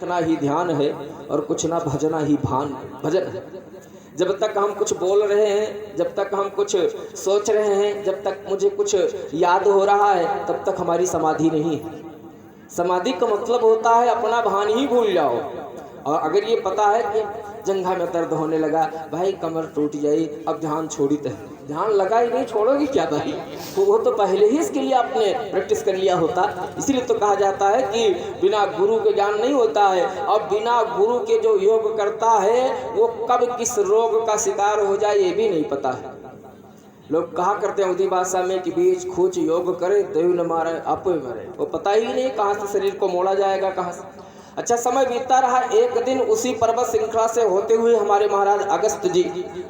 देखना ही ध्यान है और कुछ ना भजना ही भजन है। जब तक हम कुछ बोल रहे हैं, जब तक हम कुछ सोच रहे हैं, जब तक मुझे कुछ याद हो रहा है, तब तक हमारी समाधि नहीं है। समाधि का मतलब होता है अपना भान ही भूल जाओ। और अगर ये पता है कि जंघा में दर्द होने लगा, भाई कमर टूट जाई, अब ध्यान छोड़ी तो ध्यान लगा ही नहीं, छोड़ोगी क्या भाई? वो तो पहले ही इसके लिए आपने प्रैक्टिस कर लिया होता। इसीलिए तो कहा जाता है कि बिना गुरु के ज्ञान नहीं होता है। और बिना गुरु के जो योग करता है वो कब किस रोग का शिकार हो जाए ये भी नहीं पता है। लोग कहा करते हैं उर्दू भाषा में कि बीच खूच योग करे देव न मारे आपो मरे। वो पता ही नहीं कहाँ से शरीर को मोड़ा जाएगा, कहाँ से। अच्छा, समय बीतता रहा। एक दिन उसी पर्वत श्रृंखला से होते हुए हमारे महाराज अगस्त जी,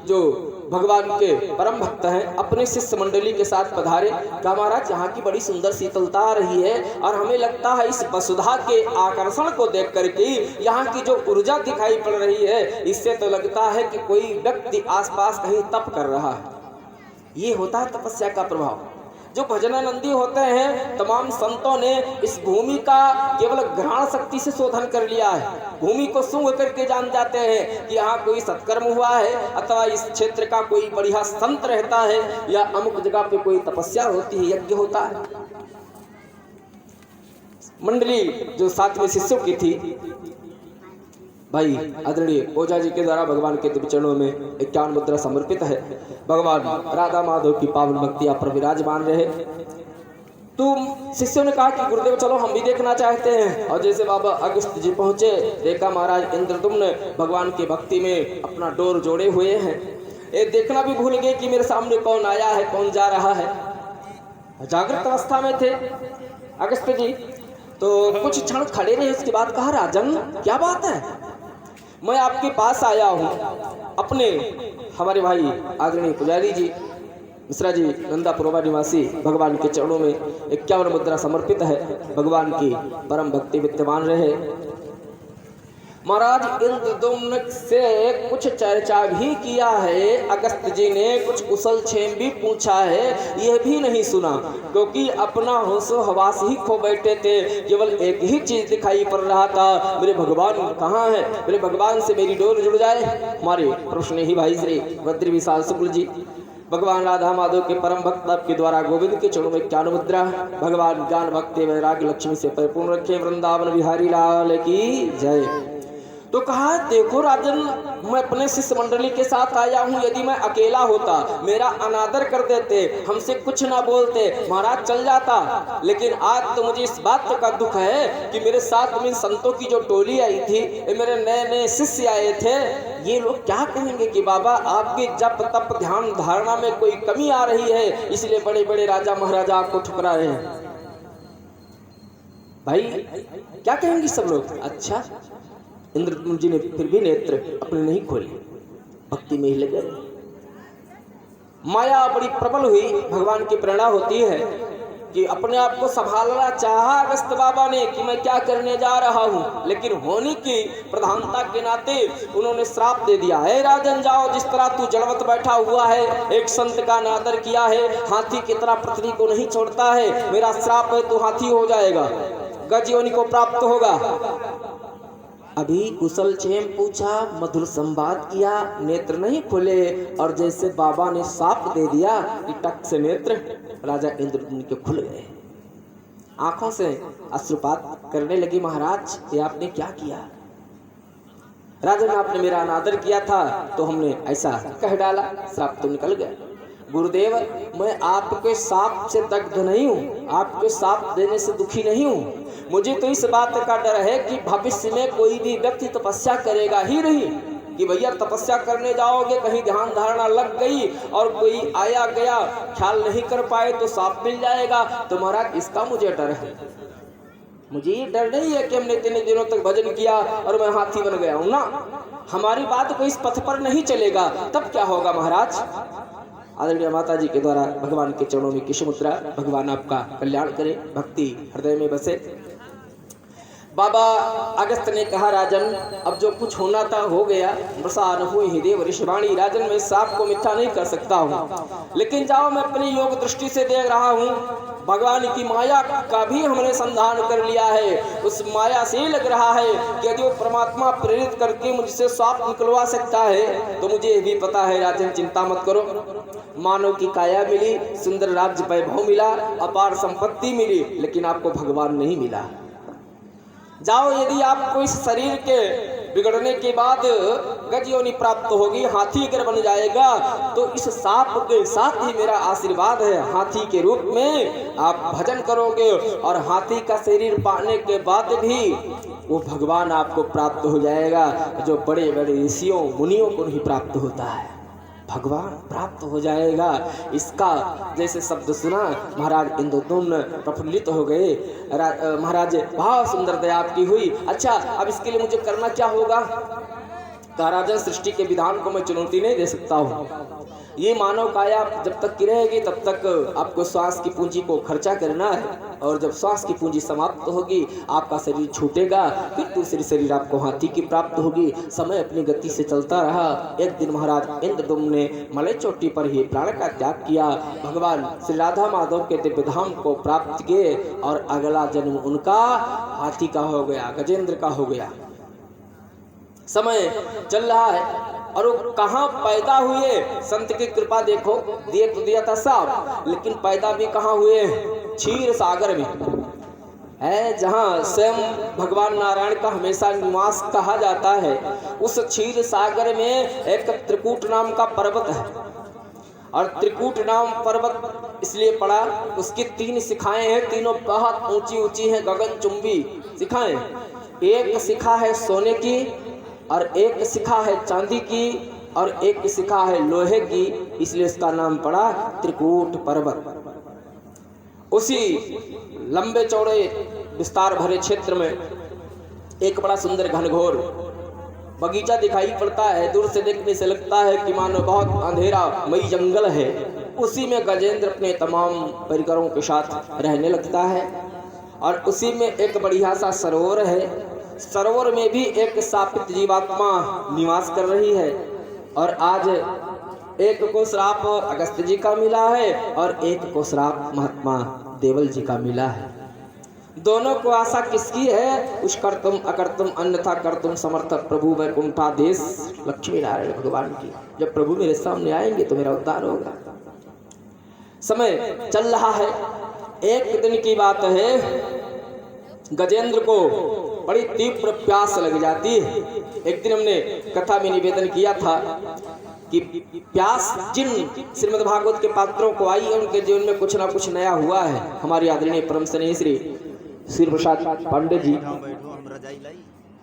जो भगवान के परम भक्त हैं, अपने शिष्य मंडली के साथ पधारे। कहा महाराज यहाँ की बड़ी सुंदर शीतलता आ रही है और हमें लगता है इस वसुधा के आकर्षण को देख करके यहाँ की जो ऊर्जा दिखाई पड़ रही है, इससे तो लगता है कि कोई व्यक्ति आसपास कहीं तप कर रहा है। ये होता है तपस्या का प्रभाव। जो भजनानंदी होते हैं, तमाम संतों ने इस भूमि का केवल घ्राण शक्ति से शोधन कर लिया है। भूमि को सूंघ करके जान जाते हैं कि यहाँ कोई सत्कर्म हुआ है, अथवा इस क्षेत्र का कोई बढ़िया संत रहता है, या अमुक जगह पे कोई तपस्या होती है, यज्ञ होता है। मंडली जो साथ में शिष्यों की थी, भाई आदरणीय ओझा जी के द्वारा भगवान के दिव्य चरणों में 51 मुद्रा समर्पित है। भगवान राधा माधव की पावन भक्ति आप पर विराजमान रहे। तो शिष्यों ने कहा कि गुरुदेव चलो हम भी देखना चाहते हैं। और जैसे बाबा अगस्त जी पहुंचे, देखा महाराज इंद्रदुम्न भगवान की भक्ति में अपना डोर जोड़े हुए हैं। ये देखना भी भूल गए कि मेरे सामने कौन आया है, कौन जा रहा है। जागृत अवस्था में थे अगस्त जी। तो कुछ क्षण खड़े रहे, उसके बाद कहा राजन क्या बात है, मैं आपके पास आया हूँ। अपने हमारे भाई आदरणीय पुजारी जी मिश्रा जी नंदापुरवा निवासी भगवान के चरणों में 51 मुद्रा समर्पित है। भगवान की परम भक्ति विद्यमान रहे। महाराज इंद्रदुम्न से कुछ चर्चा भी किया है, अगस्त जी ने कुछ कुशल क्षेम भी पूछा है, यह भी नहीं सुना, क्योंकि अपना होशो हवास ही खो बैठे थे। केवल एक ही चीज दिखाई पड़ रहा था, मेरे भगवान कहाँ है, मेरे भगवान से मेरी डोर जुड़ जाए। हमारे प्रश्न ही भाई श्री बद्री विशाल शुक्ल जी भगवान राधा माधव के परम भक्त आपके द्वारा गोविंद के चरणों में 51 मुद्रा। भगवान ज्ञान भक्ति वैराग्य लक्ष्मी से परिपूर्ण रखे। वृंदावन बिहारी लाल की जय। तो कहा देखो राजन, मैं अपने शिष्य मंडली के साथ आया हूँ, यदि मैं अकेला होता मेरा अनादर कर देते, हमसे कुछ ना बोलते, महाराज चल जाता। लेकिन आज तो मुझे इस बात का दुख है कि मेरे साथ में संतों की जो टोली आई थी, मेरे नए नए शिष्य आए थे, ये लोग क्या कहेंगे कि बाबा आपके जप तप ध्यान धारणा में कोई कमी आ रही है, इसलिए बड़े बड़े राजा महाराजा आपको ठुकराए हैं। भाई क्या कहेंगे सब लोग। अच्छा, इंद्रदुम्न जी ने फिर भी नेत्र अपने नहीं खोले, भक्ति में ही लगे। माया बड़ी प्रबल हुई। भगवान की प्रेरणा होती है कि अपने आप को संभालना चाहा अगस्त बाबा ने कि मैं क्या करने जा रहा हूँ, लेकिन होने की प्रधानता के नाते उन्होंने श्राप दे दिया है, राजन जाओ, जिस तरह तू जड़वत बैठा हुआ है, एक संत का अनादर किया है, हाथी की तरह पृथ्वी को नहीं छोड़ता है, मेरा श्राप है तो हाथी हो जाएगा, गजयोनि को प्राप्त होगा। अभी कुशल क्षेम पूछा, मधुर संवाद किया, नेत्र नहीं खुले, और जैसे बाबा ने साप दे दिया कि टक से नेत्र राजा इंद्रदुम्न के खुल गए। आंखों से अश्रुपात करने लगी। महाराज ये आपने क्या किया, राजन आपने मेरा अनादर किया था तो हमने ऐसा कह डाला, श्राप तो निकल गया। गुरुदेव मैं आपके साप से दग्ध नहीं हूँ, आपके साप देने से दुखी नहीं हूँ, मुझे तो इस बात का डर है कि भविष्य में कोई भी व्यक्ति तपस्या करेगा ही नहीं, कि भैया तपस्या करने जाओगे, कहीं ध्यान धारणा लग गई और कोई आया गया ख्याल नहीं कर पाए तो साप मिल जाएगा। तो महाराज इसका मुझे डर है। मुझे ये डर नहीं है कि हमने इतने दिनों तक भजन किया और मैं हाथी बन गया हूँ ना, हमारी बात कोई इस पथ पर नहीं चलेगा, तब क्या होगा महाराज। आदरणीय माता जी के द्वारा भगवान के चरणों में किश मुद्रा। भगवान आपका कल्याण करे, भक्ति हृदय में बसे। बाबा अगस्त ने कहा राजन अब जो कुछ होना था हो गया, प्रसाद हुए ही देव ऋषिवाणी, राजन मैं सांप को मिथ्या नहीं कर सकता हूँ, लेकिन जाओ मैं अपनी योग दृष्टि से देख रहा हूँ भगवान की माया का भी हमने संधान कर लिया है। उस माया से लग रहा है कि यदि वो परमात्मा प्रेरित करके मुझसे श्राप निकलवा सकता है तो मुझे भी पता है राजन, चिंता मत करो। मानव की काया मिली, सुंदर राज्य वैभव मिला, अपार संपत्ति मिली, लेकिन आपको भगवान नहीं मिला। जाओ, यदि आपको इस शरीर के बिगड़ने के बाद गज योनि प्राप्त होगी, हाथी अगर बन जाएगा तो इस सांप के साथ ही मेरा आशीर्वाद है, हाथी के रूप में आप भजन करोगे और हाथी का शरीर पाने के बाद भी वो भगवान आपको प्राप्त हो जाएगा, जो बड़े बड़े ऋषियों मुनियों को नहीं प्राप्त होता है, भगवान प्राप्त हो जाएगा। इसका जैसे शब्द सुना महाराज इंद्रदुम्न प्रफुल्लित हो गए। महाराज बहुत सुंदर दया आपकी हुई। अच्छा, अब इसके लिए मुझे करना क्या होगा? कहा राजन, सृष्टि के विधान को मैं चुनौती नहीं दे सकता हूँ। ये मानव काया जब तक की रहेगी तब तक आपको श्वास की पूंजी को खर्चा करना है, और जब श्वास की पूंजी समाप्त होगी आपका शरीर छूटेगा, फिर दूसरी शरीर आपको हाथी की प्राप्त होगी। समय अपनी गति से चलता रहा। एक दिन महाराज इंद्रदुम्न ने मलय चोटी पर ही प्राण का त्याग किया, भगवान श्री राधा माधव के दिव्य धाम को प्राप्त किए, और अगला जन्म उनका हाथी का हो गया, गजेंद्र का हो गया। समय चल रहा है और वो कहाँ पैदा हुए? संत की कृपा देखो, दिए तो दिया था साफ, लेकिन पैदा भी कहाँ हुए? क्षीर सागर में है, जहाँ स्वयं भगवान नारायण का हमेशा निवास कहा जाता है। उस क्षीर सागर में एक त्रिकूट नाम का पर्वत है, और त्रिकूट नाम पर्वत इसलिए पड़ा, उसकी 3 शिखाएं हैं, तीनों बहुत ऊंची ऊंची हैं, गगनचुंबी शिखाएं। एक शिखा है सोने की, और एक शिखा है चांदी की, और एक शिखा है लोहे की, इसलिए इसका नाम पड़ा त्रिकूट पर्वत। उसी लंबे चौड़े विस्तार भरे क्षेत्र में एक बड़ा सुंदर घनघोर बगीचा दिखाई पड़ता है। दूर से देखने से लगता है कि मानो बहुत अंधेरा मई जंगल है। उसी में गजेंद्र अपने तमाम परिकरों के साथ रहने लगता है, और उसी में एक बढ़िया सा सरोवर है। सरोवर में भी एक शापित जीवात्मा निवास कर रही है, और आज एक को श्राप अगस्त्य जी का मिला है और एक को श्राप महात्मा देवल जी का मिला है। दोनों को आशा किसकी है? उस कर्तुम अकर्तुम अन्यथा कर्तुम समर्थ प्रभु वैकुंठाधीश लक्ष्मी नारायण भगवान की। जब प्रभु मेरे सामने आएंगे तो मेरा उद्धार होगा। समय चल रहा है। एक दिन की बात है, गजेंद्र को बड़ी तीव्र प्यास लग जाती है। एक दिन हमने कथा में निवेदन किया था कि प्यास जिन श्रीमद् भागवत के पात्रों को आई है उनके जीवन में कुछ ना कुछ नया हुआ है। हमारे आदरणीय परम स्नेही श्री श्री प्रसाद पांडे जी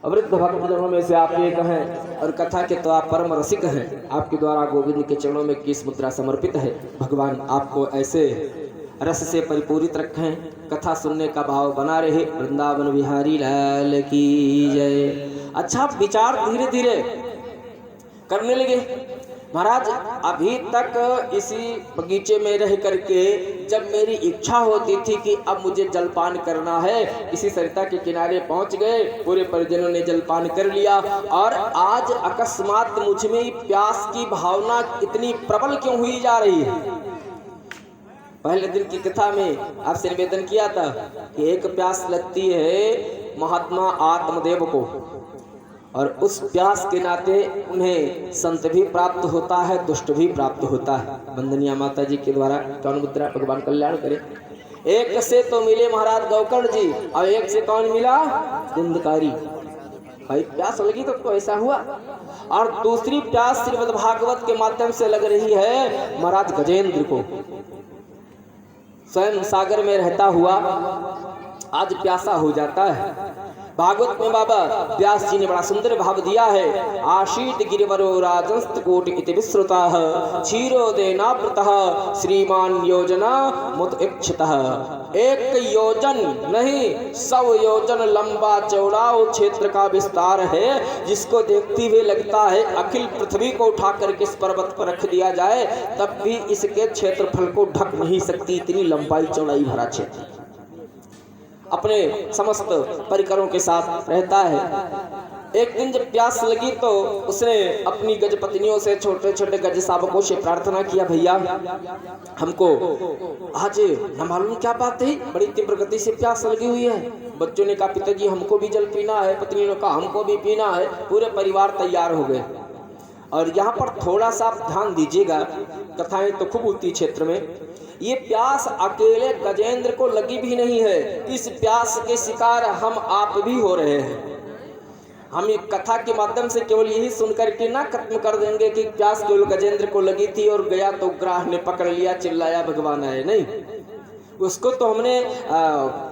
अवृद्ध भक्तजनों में से आप एक हैं, और कथा के तो आप परम रसिक हैं। आपके द्वारा गोविंद के चरणों में किस मुद्रा समर्पित है। भगवान आपको ऐसे रस से परिपूरित रखें, कथा सुनने का भाव बना रहे। वृंदावन बिहारी लाल की जय। अच्छा, विचार धीरे धीरे करने लगे। महाराज, अभी तक इसी बगीचे में रह करके जब मेरी इच्छा होती थी कि अब मुझे जलपान करना है, इसी सरिता के किनारे पहुंच गए, पूरे परिजनों ने जलपान कर लिया, और आज अकस्मात मुझ में प्यास की भावना इतनी प्रबल क्यों हुई जा रही है? पहले दिन की कथा में आपसे निवेदन किया था कि एक प्यास लगती है महात्मा आत्मदेव को, और उस प्यास के नाते उन्हें संत भी प्राप्त होता है, दुष्ट भी प्राप्त होता है। वंदनीय माता जी के द्वारा कौन मुद्रा भगवान कल्याण करे। एक से तो मिले महाराज गौकर्ण जी, और एक से कौन मिला? कुंदकारी। भाई प्यास लगी तो ऐसा हुआ। और दूसरी प्यास श्रीमद् भागवत के माध्यम से लग रही है महाराज गजेंद्र को। स्वयं सागर में रहता हुआ आज प्यासा हो जाता है। भागवत में बाबा व्यास जी ने बड़ा सुंदर भाव दिया है। आशीत गिरिवरो राजंस्तकोट इति विश्रुतः क्षीरोदेनावृतः श्रीमान योजना मुत इक्षितः। एक योजन नहीं 100 योजन लंबा चौड़ा क्षेत्र का विस्तार है, जिसको देखते हुए लगता है अखिल पृथ्वी को उठा करके इस पर्वत पर रख दिया जाए तब भी इसके क्षेत्रफल को ढक नहीं सकती, इतनी लंबाई चौड़ाई भरा क्षेत्र। अपने समस्त परिकरों के साथ रहता है। एक दिन जब प्यास लगी तो उसने अपनी गज पत्नियों से, छोटे छोटे गज सावकों से प्रार्थना किया, भैया हमको आज न मालूम क्या बात है, बड़ी तीव्र गति से प्यास लगी हुई है। बच्चों ने कहा पिताजी हमको भी जल पीना है, पत्नी ने कहा हमको भी पीना है। पूरे परिवार तैयार हो गए। और यहाँ पर थोड़ा सा आप ध्यान दीजिएगा, कथाएं तो खूब होती क्षेत्र में। ये प्यास अकेले गजेंद्र को लगी भी नहीं है, इस प्यास के शिकार हम आप भी हो रहे हैं। हम एक कथा के माध्यम से केवल यही सुनकर के ना खत्म कर देंगे कि प्यास केवल गजेंद्र को लगी थी और गया तो ग्राह ने पकड़ लिया, चिल्लाया भगवान आए, नहीं। उसको तो हमने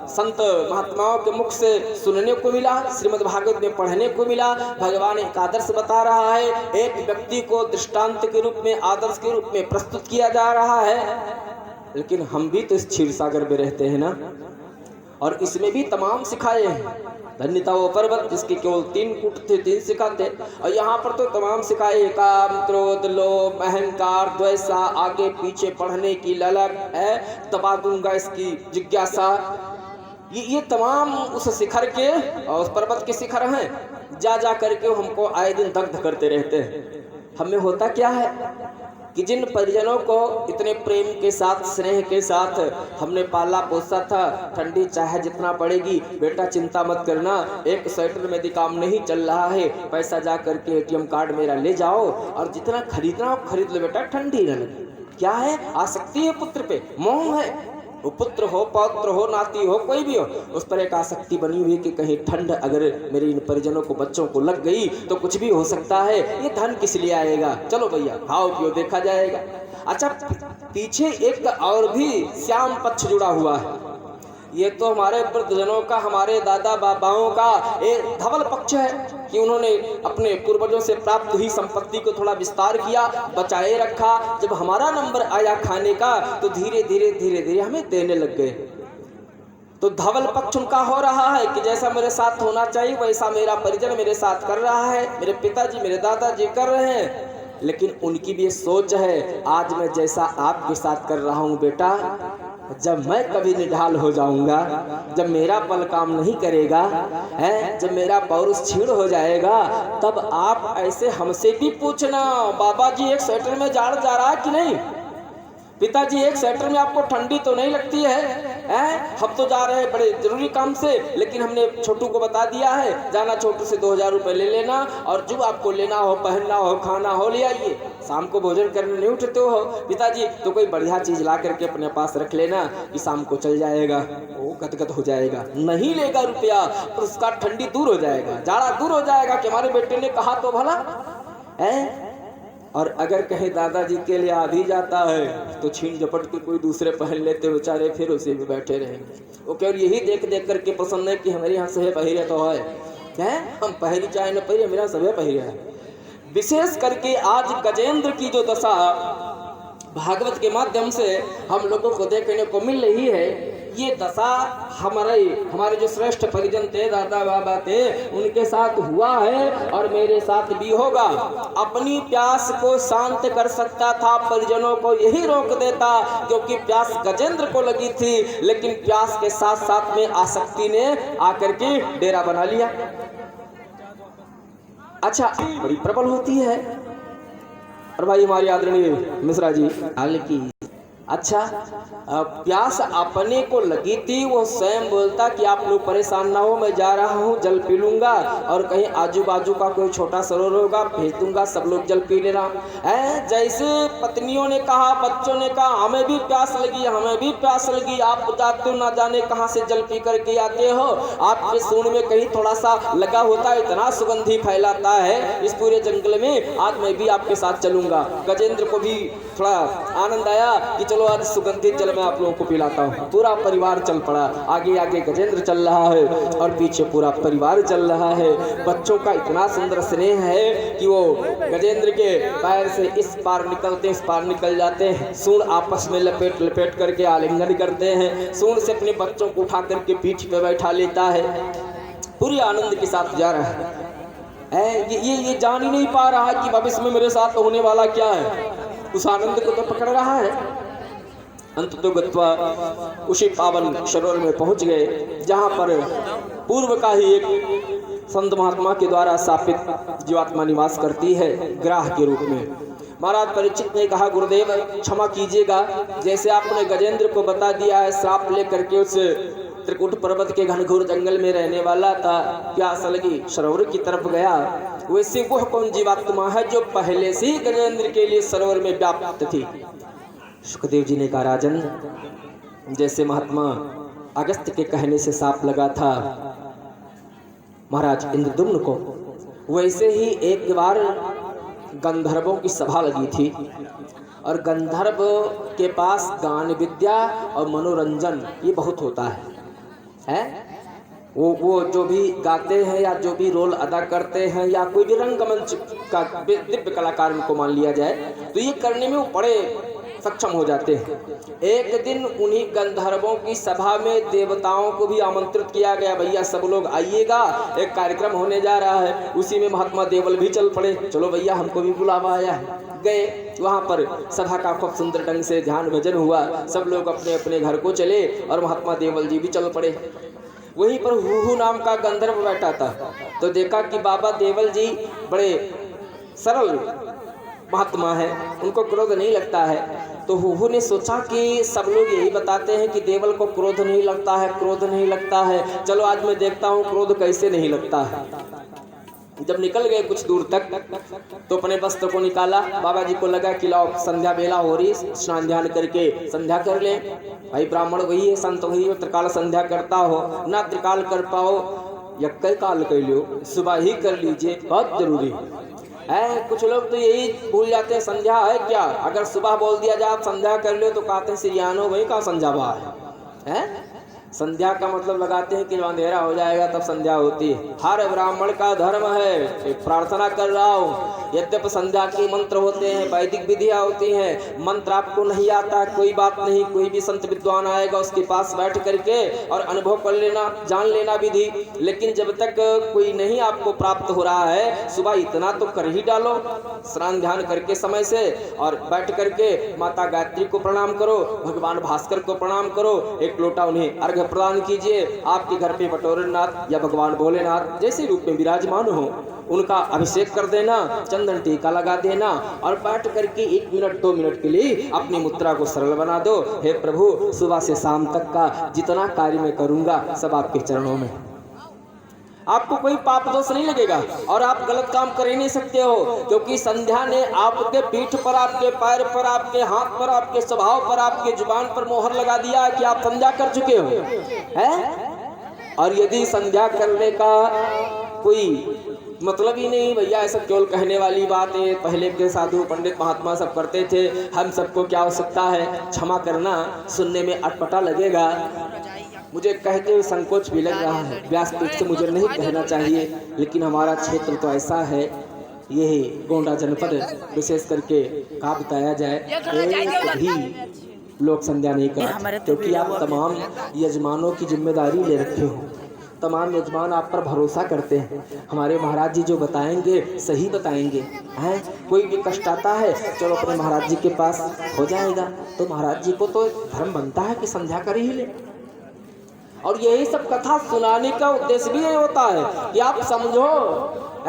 संत महात्माओं के मुख से सुनने को मिला, श्रीमद् भागवत में पढ़ने को मिला। भगवान एक आदर्श बता रहा है, एक व्यक्ति को दृष्टांत के रूप में, आदर्श के रूप में प्रस्तुत किया जा रहा है। लेकिन हम भी तो इस क्षीर सागर में रहते हैं ना, और इसमें भी तमाम सिखाए हैं। धन्यता वो पर्वत जिसके केवल 3 कूट थे, 3 सिखाते, और यहाँ पर तो तमाम सिखाए, काम, क्रोध, लोभ, अहंकार, द्वेषा, आगे पीछे पढ़ने की ललक है, दबा दूंगा इसकी जिज्ञासा। ये तमाम उस शिखर के और उस पर्वत के शिखर हैं। जा जा करके हमको आए दिन दग्ध करते रहते हैं। हमें होता क्या है कि जिन परिजनों को इतने प्रेम के साथ, स्नेह के साथ हमने पाला पोसा था, ठंडी चाहे जितना पड़ेगी, बेटा चिंता मत करना, एक स्वेटर में भी काम नहीं चल रहा है, पैसा जा करके एटीएम कार्ड मेरा ले जाओ और जितना खरीदना हो खरीद लो बेटा, ठंडी न लगे। क्या है? आसक्ति है पुत्र पे, मोह है। वो पुत्र हो, पौत्र हो, नाती हो, कोई भी हो, उस पर एक आसक्ति बनी हुई कि कहीं ठंड अगर मेरे इन परिजनों को, बच्चों को लग गई तो कुछ भी हो सकता है। ये धन किस लिए आएगा, चलो भैया खाओ पियो, देखा जाएगा। अच्छा, पीछे एक और भी श्याम पक्ष जुड़ा हुआ है। ये तो हमारे वृद्धजनों का, हमारे दादा बाबाओं का एक धवल पक्ष है कि उन्होंने अपने पूर्वजों से प्राप्त हुई संपत्ति को थोड़ा विस्तार किया, बचाए रखा। जब हमारा नंबर आया खाने का तो धीरे धीरे धीरे धीरे हमें देने लग गए। तो धवल पक्ष उनका हो रहा है कि जैसा मेरे साथ होना चाहिए वैसा मेरा परिजन मेरे साथ कर रहा है, मेरे पिताजी, मेरे दादाजी कर रहे हैं। लेकिन उनकी भी ये सोच है, आज मैं जैसा आपके साथ कर रहा हूँ बेटा, जब मैं कभी निढाल हो जाऊंगा, जब मेरा बल काम नहीं करेगा, है, जब मेरा पौरुष क्षीण हो जाएगा, तब आप ऐसे हमसे भी पूछना, बाबा जी एक स्वेटर में जाड़ जा रहा है कि नहीं, पिताजी एक स्वेटर में आपको ठंडी तो नहीं लगती है? हम तो जा रहे हैं बड़े जरूरी काम से, लेकिन हमने छोटू को बता दिया है, जाना छोटू से 2000 रुपये ले लेना, और जो आपको लेना हो, पहनना हो, खाना हो, ले आइए। शाम को भोजन करने नहीं उठते हो पिताजी, तो कोई बढ़िया चीज ला करके अपने पास रख लेना कि शाम को चल जाएगा, वो गदगद हो जाएगा। नहीं लेगा रुपया तो उसका ठंडी दूर हो जाएगा, जाड़ा दूर हो जाएगा कि हमारे बेटे ने कहा तो भला है। और अगर कहीं दादाजी के लिए आ भी जाता है तो छीन झपट के कोई दूसरे पहन लेते बेचारे, फिर उसी में बैठे रहेंगे। वो केवल यही देख देख करके पसंद है कि हमारे यहाँ सभी पहिरे तो है, हम पहरी चाहे न पहिरे, मेरा सभी पहिरे है। विशेष करके आज गजेंद्र की जो दशा भागवत के माध्यम से हम लोगों को देखने को मिल रही है, ये दशा हमारे जो श्रेष्ठ परिजन थे, दादा बाबा थे, उनके साथ हुआ है और मेरे साथ भी होगा। अपनी प्यास को शांत कर सकता था, परिजनों को यही रोक देता, क्योंकि प्यास गजेंद्र को लगी थी, लेकिन प्यास के साथ साथ में आसक्ति ने आकर के डेरा बना लिया। अच्छा, बड़ी प्रबल होती है। और भाई हमारे आदरणीय मिश्रा जी हाल की, अच्छा प्यास अपने को लगी थी, वो स्वयं बोलता कि आप लोग परेशान ना हो, मैं जा रहा हूँ, जल पी लूंगा, और कहीं आजू बाजू का कोई छोटा सरोवर होगा, भेज दूंगा, सब लोग जल पी लेना है। जैसे पत्नियों ने कहा, बच्चों ने कहा, हमें भी प्यास लगी, हमें भी प्यास लगी, आप जाते हो ना जाने कहाँ से जल पी करके आते हो, आपके सूंड में कहीं थोड़ा सा लगा होता है, इतना सुगंधी फैलाता है इस पूरे जंगल में, आज मैं भी आपके साथ चलूंगा। गजेंद्र को भी थोड़ा आनंद आया कि चलो आज सुगंधित जल मैं आप लोगों को पिलाता हूँ। पूरा परिवार चल पड़ा, आगे आगे गजेंद्र चल रहा है और पीछे पूरा परिवार चल रहा है। बच्चों का इतना सुंदर स्नेह है कि वो गजेंद्र के पैर से इस पार निकलते, इस पार निकल जाते हैं, सूंड आपस में लपेट लपेट करके आलिंगन करते हैं, सूंड से अपने बच्चों को उठा करके पीठ पे बैठा लेता है, पूरी आनंद के साथ जा रहा है। ये जान ही नहीं पा रहा कि भविष्य में मेरे साथ होने वाला क्या है, उस आनंद को तो पकड़ रहा है। अंततो गत्वा उसी पावन सरोवर में पहुंच गए, जहां पर पूर्व का ही एक संत महात्मा के द्वारा स्थापित जीवात्मा निवास करती है ग्राह के रूप में। महाराज परीक्षित ने कहा, गुरुदेव क्षमा कीजिएगा, जैसे आपने गजेंद्र को बता दिया है श्राप लेकर के उस त्रिकुट पर्वत के घनघोर जंगल में रहने वाला था, प्यास लगी सरोवर की तरफ गया, वैसे वह कौन जीवात्मा है जो पहले से ही गजेंद्र के लिए सरोवर में व्याप्त थी। सुखदेव जी ने कहा, राजन, जैसे महात्मा अगस्त के कहने से सांप लगा था महाराज इंद्रदुम्न को, वैसे ही एक बार गंधर्वों की सभा लगी थी और गंधर्व के पास गान विद्या और मनोरंजन ये बहुत होता है? वो जो भी गाते हैं या जो भी रोल अदा करते हैं या कोई भी रंगमंच का दिव्य कलाकार उनको मान लिया जाए तो ये करने में वो बड़े सक्षम हो जाते हैं। एक दिन उन्हीं गंधर्वों की सभा में देवताओं को भी आमंत्रित किया गया, भैया सब लोग आइएगा, एक कार्यक्रम होने जा रहा है। उसी में महात्मा देवल भी चल पड़े, चलो भैया हमको भी बुलावा आया है। गए, वहाँ पर सभा का खूब सुंदर ढंग से ध्यान भजन हुआ, सब लोग अपने अपने घर को चले और महात्मा देवल जी भी चल पड़े। वहीं पर हुहू नाम का गंधर्व बैठा था, तो देखा कि बाबा देवल जी बड़े सरल महात्मा है, उनको क्रोध नहीं लगता है। तो हुहू ने सोचा कि सब लोग यही बताते हैं कि देवल को क्रोध नहीं लगता है, क्रोध नहीं लगता है, चलो आज मैं देखता हूँ क्रोध कैसे नहीं लगता है। जब निकल गए कुछ दूर तक तो अपने वस्त्र को निकाला, बाबा जी को लगा कि लाओ संध्या बेला हो रही, स्नान ध्यान करके संध्या कर ले। भाई ब्राह्मण वही है, संत वही है, त्रिकाल संध्या करता हो ना त्रिकाल कर पाओ या कई काल कर लो, सुबह ही कर लीजिए, बहुत जरूरी है। कुछ लोग तो यही भूल जाते हैं संध्या है क्या, अगर सुबह बोल दिया जाए आप संध्या कर लो तो कहते हैं सिरियानो वही का संध्या बाहर है। संध्या का मतलब लगाते हैं कि जब अंधेरा हो जाएगा तब संध्या होती है। हर ब्राह्मण का धर्म है, प्रार्थना कर रहा हूँ, यद्यपि संध्या के मंत्र होते हैं, वैदिक विधियाँ होती हैं, मंत्र आपको नहीं आता कोई बात नहीं, कोई भी संत विद्वान आएगा उसके पास बैठ करके और अनुभव कर लेना, जान लेना विधि। लेकिन जब तक कोई नहीं आपको प्राप्त हो रहा है, सुबह इतना तो कर ही डालो, स्नान ध्यान करके समय से और बैठ करके माता गायत्री को प्रणाम करो, भगवान भास्कर को प्रणाम करो, एक लोटा उन्हें अर्घ प्रदान कीजिए। आपके घर पे बटोरनाथ या भगवान भोलेनाथ जैसे रूप में विराजमान हो उनका अभिषेक कर देना, चंदन टीका लगा देना और बैठ करके 1 मिनट 2 मिनट के लिए अपनी मुद्रा को सरल बना दो। हे प्रभु, सुबह से शाम तक का जितना कार्य मैं करूंगा सब आपके चरणों में। आपको कोई पाप दोष नहीं लगेगा और आप गलत काम कर ही नहीं सकते हो, क्योंकि संध्या ने आपके पीठ पर, आपके पैर पर, आपके हाथ पर, आपके स्वभाव पर, आपके जुबान पर मोहर लगा दिया कि आप संध्या कर चुके हो हैं। और यदि संध्या करने का कोई मतलब ही नहीं भैया, ऐसा केवल कहने वाली बात है, पहले के साधु पंडित महात्मा सब करते थे, हम सबको क्या आवश्यकता है, क्षमा करना सुनने में अटपटा लगेगा, मुझे कहते हुए संकोच भी लग रहा है, व्यासपीठ से मुझे नहीं कहना चाहिए, लेकिन हमारा क्षेत्र तो ऐसा है, यही गोंडा जनपद विशेष करके कहा बताया जाए, भी लोग संध्या नहीं करते, क्योंकि आप तमाम यजमानों की जिम्मेदारी ले रखे हो, तमाम यजमान आप पर भरोसा करते हैं, हमारे महाराज जी जो बताएंगे सही बताएंगे हैं। कोई भी कष्ट आता है चलो अपने महाराज जी के पास हो जाएगा, तो महाराज जी को तो धर्म बनता है कि संध्या कर ही ले। और यही सब कथा सुनाने का उद्देश्य भी ये होता है कि आप समझो,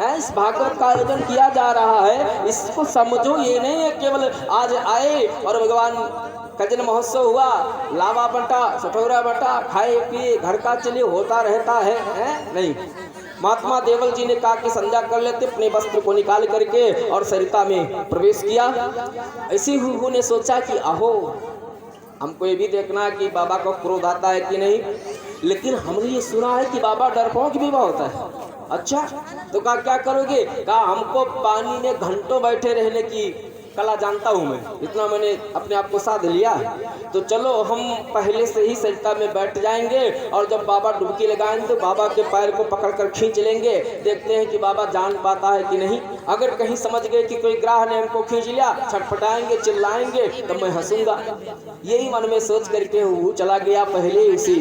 इस भागवत का आयोजन किया जा रहा है, इसको समझो, ये नहीं है केवल आज आए और भगवान का जन्म महोत्सव हुआ, लावा बंटा, सठौरा बंटा, खाए पिए, घर का चले होता रहता है नहीं। महात्मा देवल जी ने कहा कि संध्या कर लेते, अपने वस्त्र को निकाल करके और सरिता में प्रवेश किया। ऐसी हुहू ने सोचा कि आहो, हमको ये भी देखना है कि बाबा को क्रोध आता है कि नहीं, लेकिन हमने ये सुना है कि बाबा डरपोक भी बहुत है। अच्छा, तो कहा क्या करोगे, कहा हमको पानी में घंटों बैठे रहने की कला जानता हूँ मैं, इतना मैंने अपने आप को साध लिया, तो चलो हम पहले से ही सरिता में बैठ जाएंगे और जब बाबा डुबकी लगाएंगे तो बाबा के पैर को पकड़कर खींच लेंगे, देखते हैं कि बाबा जान पाता है कि नहीं। अगर कहीं समझ गए कि कोई ग्राह ने हमको खींच लिया, छटपटाएंगे, चिल्लाएंगे, तो मैं हंसूंगा। यही मन में सोच करके वो चला गया पहले उसी